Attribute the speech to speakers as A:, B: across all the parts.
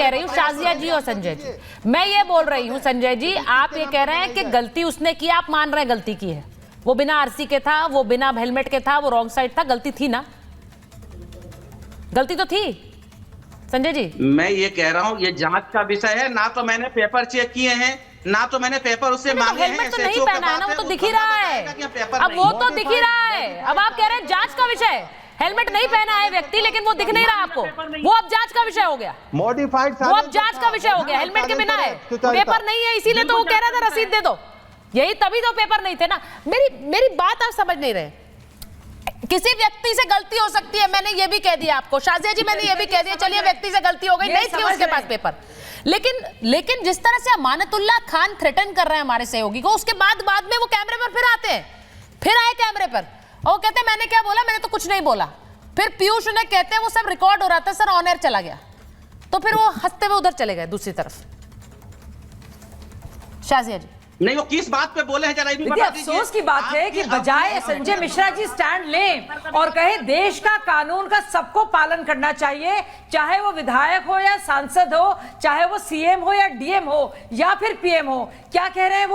A: कह रही हूँ शाजिया जी और संजय जी, मैं ये बोल रही हूँ संजय जी, आप ये कह रहे हैं कि गलती उसने की, आप मान रहे हैं गलती की है, वो बिना आरसी के था, वो बिना हेलमेट के था, वो रॉन्ग साइड था, गलती थी ना, गलती तो थी संजय जी।
B: मैं ये कह रहा हूँ ये जांच का विषय है, ना तो मैंने पेपर चेक किए हैं, ना तो मैंने पेपर उससे मांगे हैं।
A: हेलमेट तो नहीं पहना है ना, वो तो दिख ही रहा है, अब वो तो दिख ही रहा है। अब आप कह रहे हैं जांच का विषय, हेलमेट नहीं पहना है व्यक्ति लेकिन वो दिख नहीं रहा आपको, वो अब जांच का विषय हो गया,
C: मॉडिफाइड,
A: वो अब जांच का विषय हो गया। हेलमेट के बिना है, पेपर नहीं है, इसीलिए तो वो कह रहा था रसीद दे दो, यही तभी तो पेपर नहीं थे ना। मेरी बात आप समझ नहीं रहे। किसी व्यक्ति से गलती हो सकती है, मैंने ये भी कह दिया आपको, शाजिया जी मैंने ये भी कह दिया, चलिए व्यक्ति से गलती हो गई, नहीं थी उसके पास पेपर, लेकिन जिस तरह से अमानतुल्लाह खान थ्रेटन कर रहे हैं हमारे सहयोगी को, उसके बाद में वो कैमरे पर फिर आते हैं, फिर आए कैमरे पर और वो कहते हैं मैंने क्या बोला, मैंने तो कुछ नहीं बोला। फिर पीयूष उन्हें कहते हैं वो सब रिकॉर्ड हो रहा था सर, ऑन एयर चला गया, तो फिर वो हंसते हुए उधर चले गए दूसरी तरफ। शाजिया जी
B: नहीं, वो किस बात पे बोले हैं जरा भी बता दीजिए।
D: अफसोस की बात है कि बजाय संजय मिश्रा जी स्टैंड लें और कहे देश का कानून का सबको पालन करना चाहिए, चाहे वो विधायक हो या सांसद हो, चाहे वो सीएम हो या डीएम हो या फिर पीएम हो, क्या कह रहे हैं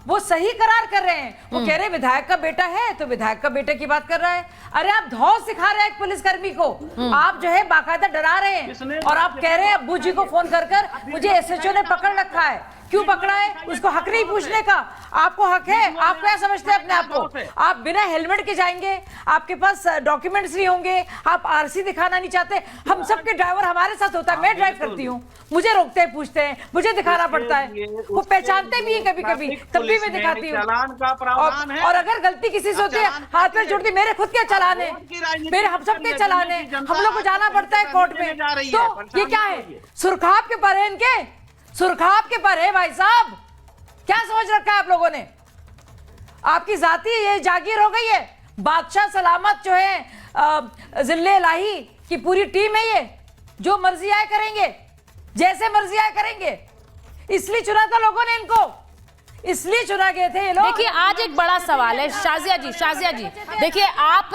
D: वो सही करार कर रहे हैं। वो कह रहे हैं विधायक का बेटा है तो विधायक का बेटे की बात कर रहा है। अरे आप धौस सिखा रहे हैं एक पुलिसकर्मी को, आप जो है बाकायदा डरा रहे हैं और आप कह रहे हैं अब्बू जी को फोन कर मुझे एसएचओ ने पकड़ रखा है। क्यों पकड़ा है? उसको हक नहीं पूछने का, आपको हक है। आप क्या समझते हैं अपने आप को? आप बिना हेलमेट के जाएंगे, आपके पास डॉक्यूमेंट्स नहीं होंगे, आप आरसी दिखाना नहीं चाहते। हम सबके ड्राइवर हमारे साथ होता है, मैं ड्राइव करती हूँ, मुझे रोकते हैं, पूछते हैं, मुझे दिखाना पड़ता है, वो पहचानते भी है कभी कभी, तब भी मैं दिखाती हूँ। और अगर गलती किसी से होती है, हाथ में जोड़ती, मेरे खुद के चलान है, मेरे हम सबके चलान है, हम लोग को जाना पड़ता है कोर्ट में। तो ये क्या है? सुरखाब के पर है इनके, सुरखाब के पर है भाई साहब। क्या समझ रखा है आप लोगों ने? आपकी जाती ये जागीर हो गई है। बादशाह सलामत जो है जिले इलाही की पूरी टीम है, ये जो मर्जी आए करेंगे, जैसे मर्जी आए करेंगे। इसलिए चुना था लोगों ने इनको, इसलिए चुना गए थे ये लोग।
A: देखिए आज एक बड़ा सवाल है शाजिया जी, देखिए आप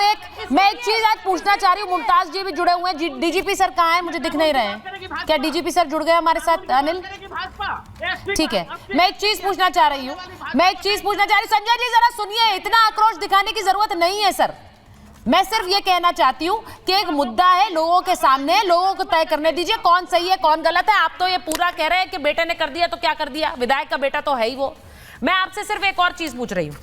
A: मैं एक चीज आज पूछना चाह रही हूँ, मुमताज जी भी जुड़े हुए हैं, डीजीपी सर कहाँ हैं? मुझे दिख नहीं रहे हैं। क्या डीजीपी सर जुड़ गए हमारे साथ? अनिल ठीक है, मैं एक चीज पूछना चाह रही हूँ, संजय जी जरा सुनिए, इतना आक्रोश दिखाने की जरूरत नहीं है सर। मैं सिर्फ ये कहना चाहती हूँ कि एक मुद्दा है, लोगों के सामने, लोगों को तय करने दीजिए कौन सही है कौन गलत है। आप तो ये पूरा कह रहे हैं कि बेटे ने कर दिया तो क्या कर दिया, विधायक का बेटा तो है ही वो। मैं आपसे सिर्फ एक और चीज पूछ रही हूँ,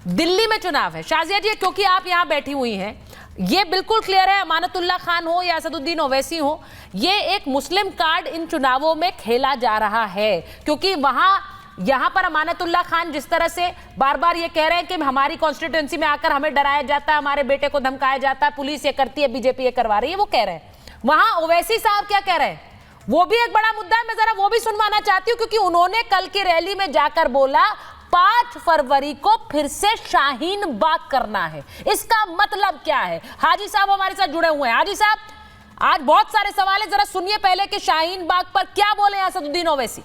A: दिल्ली में चुनाव है शाजिया जी, क्योंकि आप यहाँ बैठी हुई हैं, ये बिल्कुल क्लियर है, अमानतुल्लाह खान हो या असदुद्दीन ओवैसी हो, ये एक मुस्लिम कार्ड इन चुनावों में खेला जा रहा है, क्योंकि यहाँ पर अमानतुल्लाह खान जिस तरह से बार बार ये कह रहे हैं कि हमारी कॉन्स्टिट्यूएंसी में आकर हमें डराया जाता है, हमारे बेटे को धमकाया जाता है, पुलिस ये करती है, बीजेपी ये करवा रही है, वो कह रहे हैं। वहां ओवैसी साहब क्या कह रहे हैं, वो भी एक बड़ा मुद्दा है, मैं जरा वो भी सुनवाना चाहती हूँ, क्योंकि उन्होंने कल की रैली में जाकर बोला 5 फरवरी को फिर से शाहीन बाग करना है। इसका मतलब क्या है? हाजी साहब हमारे साथ जुड़े हुए हैं। हाजी साहब, आज बहुत सारे सवाल है, जरा सुनिए पहले कि शाहीन बाग पर क्या बोले असदुद्दीन ओवैसी।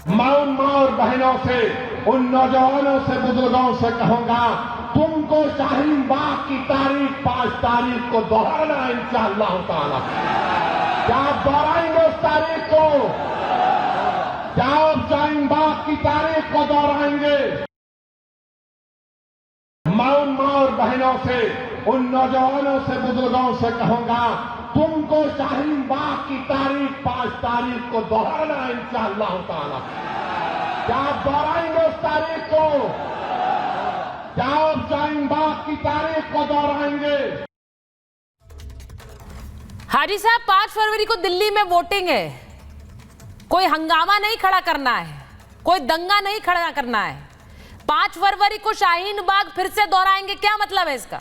E: मां और बहनों से, उन नौजवानों से, बुजुर्गों से कहूंगा, तुमको शाहीन बाग की तारीख 5 तारीख को दोहराना है इंशाअल्लाह ताला। क्या आप दोहराएंगे उस तारीख को? क्या आप शाहीन बाग की तारीख को दोहराएंगे? मां और बहनों से, उन नौजवानों से, बुजुर्गों से कहूंगा, तुमको शाहीन बाग की तारीख 5 तारीख को दोहराना है इंशाअल्लाह ताला। क्या आप दोहराएंगे उस तारीख को? क्या आप शाहीन बाग की तारीख को दोहराएंगे?
A: हाजी साहब, 5 फरवरी को दिल्ली में वोटिंग है, कोई हंगामा नहीं खड़ा करना है, कोई दंगा नहीं खड़ा करना है। 5 फरवरी को शाहीन बाग फिर से दोहराएंगे, क्या मतलब है इसका?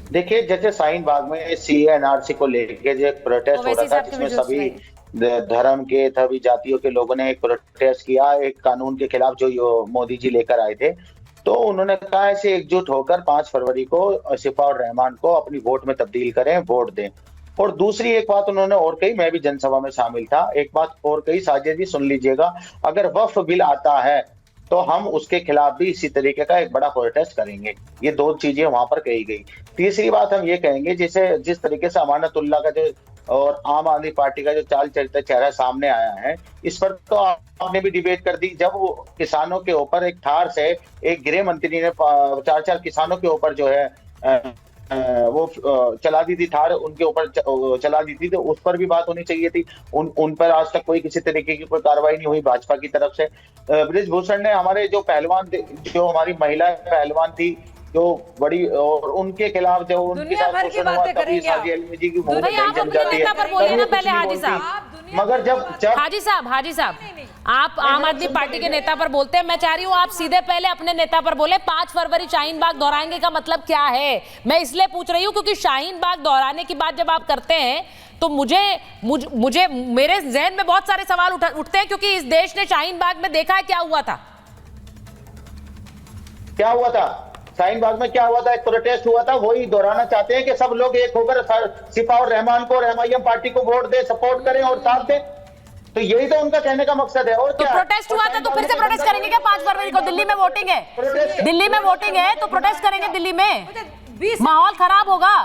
F: देखिए, जैसे शाहीन बाग में सीएनआरसी को लेके जो एक प्रोटेस्ट हो रहा था, जिसमें सभी धर्म के, सभी जातियों के लोगों ने एक प्रोटेस्ट किया, एक कानून के खिलाफ जो मोदी जी लेकर आए थे, तो उन्होंने कहा ऐसे एकजुट होकर 5 फरवरी को सिफा और रहमान को अपनी वोट में तब्दील करें, वोट दें। और दूसरी एक बात उन्होंने और कही, मैं भी जनसभा में शामिल था, एक बात और कही, साजिया जी सुन लीजिएगा, अगर वक्फ बिल आता है तो हम उसके खिलाफ भी इसी तरीके का एक बड़ा प्रोटेस्ट करेंगे। ये 2 चीजें वहां पर कही गई। तीसरी बात हम ये कहेंगे, जिस तरीके से अमानतुल्लाह का जो और आम आदमी पार्टी का जो चाल चलता चेहरा सामने आया है, इस पर तो आपने भी डिबेट कर दी। जब वो किसानों के ऊपर एक थार से एक गृह मंत्री ने 4 किसानों के ऊपर जो है वो चला दी थी, थार उनके ऊपर चला दी थी, तो उस पर भी बात होनी चाहिए थी। उन पर आज तक कोई किसी तरीके की कोई कार्रवाई नहीं हुई भाजपा की तरफ से। बृजभूषण ने हमारे जो पहलवान, जो हमारी महिला पहलवान थी, जो बड़ी, और उनके खिलाफ जो उनके साथ शोषण हुआ, तभी साजी अली जी की मुंह में
A: आप अपने नेता पर बोलिए ना पहले हाजी साहब।
F: मगर जब
A: हाजी साहब आप आम आदमी पार्टी के नेता पर बोलते हैं, मैं चाह रही हूँ आप सीधे पहले अपने नेता पर बोले। 5 फरवरी शाहीन बाग दोहराएंगे का मतलब क्या है? मैं इसलिए पूछ रही हूँ क्योंकि शाहीन बाग दोहराने की बात जब आप करते हैं तो मुझे मेरे जहन में बहुत सारे सवाल उठते हैं, क्योंकि इस देश ने शाहीन बाग में देखा है क्या हुआ था।
F: शाहीन बाग में क्या हुआ था? एक प्रोटेस्ट हुआ था, वही दोहराना चाहते हैं कि सब लोग एक होकर सिपा और रहमान को और एमआईएम पार्टी को वोट दे, सपोर्ट करें और साथ दें। तो यही तो उनका कहने का मकसद है। और
A: तो प्रोटेस्ट हुआ था तो फिर से प्रोटेस्ट करेंगे क्या? 5 फरवरी को दिल्ली में वोटिंग है, दिल्ली में वोटिंग है तो प्रोटेस्ट करेंगे दिल्ली में, माहौल खराब होगा।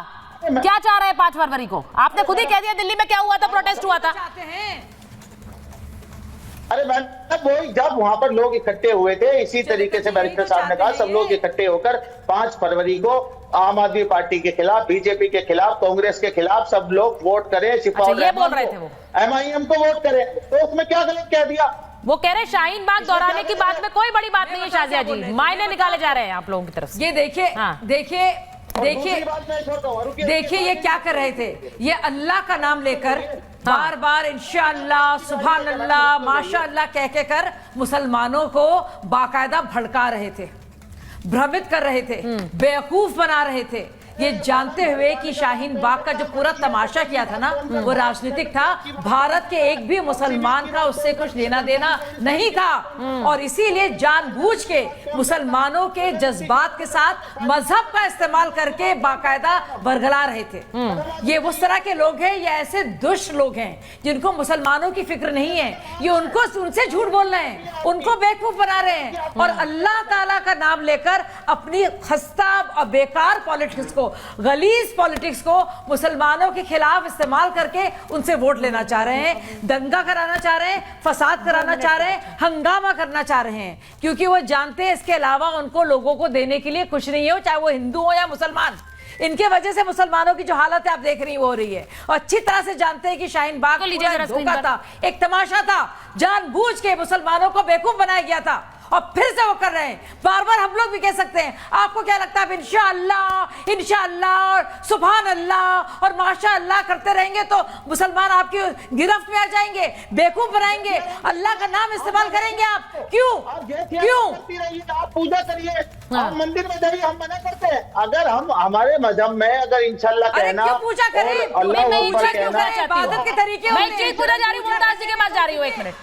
A: क्या चाह रहे हैं 5 फरवरी को? आपने खुद ही कह दिया दिल्ली में क्या हुआ था, प्रोटेस्ट हुआ था।
F: अरे मैडम, वही जब वहां पर लोग इकट्ठे हुए थे, इसी तरीके से बैरिस्टर साहब ने कहा, सब लोग इकट्ठे होकर 5 फरवरी को आम आदमी पार्टी के खिलाफ, बीजेपी के खिलाफ, कांग्रेस के खिलाफ सब लोग वोट करें,
A: ये बोल रहे थे वो,
F: एमआईएम को वोट करें। तो उसमें क्या गलत कह दिया?
A: वो कह रहे शाहीन बाग दोहराने की बात में कोई बड़ी बात नहीं है शाजिया जी, मायने निकाले जा रहे हैं आप लोगों की तरफ से।
D: ये देखिए ये क्या कर रहे थे, ये अल्लाह का नाम लेकर बार बार इंशाअल्लाह, सुभान अल्लाह, माशाअल्लाह कह कर मुसलमानों को बाकायदा भड़का रहे थे, भ्रमित कर रहे थे, बेवकूफ बना रहे थे, ये जानते हुए कि शाहीन बाग का जो पूरा तमाशा किया था ना वो राजनीतिक था। भारत के एक भी मुसलमान का उससे कुछ लेना देना नहीं था, और इसीलिए जानबूझ के मुसलमानों के जज्बात के साथ मजहब का इस्तेमाल करके बाकायदा बरगला रहे थे। ये उस तरह के लोग हैं, ये ऐसे दुष्ट लोग हैं जिनको मुसलमानों की फिक्र नहीं है, ये उनसे झूठ बोल रहे हैं, उनको बेवकूफ बना रहे हैं, और अल्लाह ताला का नाम लेकर अपनी खस्ता और बेकार पॉलिटिक्स को, गलीज पॉलिटिक्स को मुसलमानों के खिलाफ इस्तेमाल करके उनसे वोट लेना चाह रहे हैं, दंगा कराना चाह रहे हैं, फसाद कराना चाह रहे हैं, हंगामा करना चाह रहे हैं, क्योंकि वो जानते हैं इसके अलावा उनको लोगों को देने के लिए कुछ नहीं है, चाहे वो हिंदू हो या मुसलमान। इनके वजह से मुसलमानों की जो हालत है आप देख रही हो रही है, और अच्छी तरह से जानते हैं कि शाहीन बाग धोखा था, एक तमाशा था, जानबूझ के मुसलमानों को बेवकूफ बनाया गया था, और फिर से वो कर रहे हैं। बार बार हम लोग भी कह सकते हैं, आपको क्या लगता है इंशाअल्लाह, इंशाअल्लाह और सुभान अल्लाह और माशाअल्लाह करते रहेंगे तो मुसलमान आपकी गिरफ्त में आ जाएंगे, बेवकूफ बनाएंगे, अल्लाह का नाम इस्तेमाल करेंगे आप। क्यों
F: आप पूजा करिए, आप मंदिर में जाइए, हम मना करते हैं। अगर हम हमारे मजहब में अगर इंशाअल्लाह कहना,
D: पूजा करें,
F: अल्लाह
A: इबादत के तरीके, मैं चीज पूछा जा रही हूँ, मुमताज जी के पास जा रही हूँ, 1 मिनट।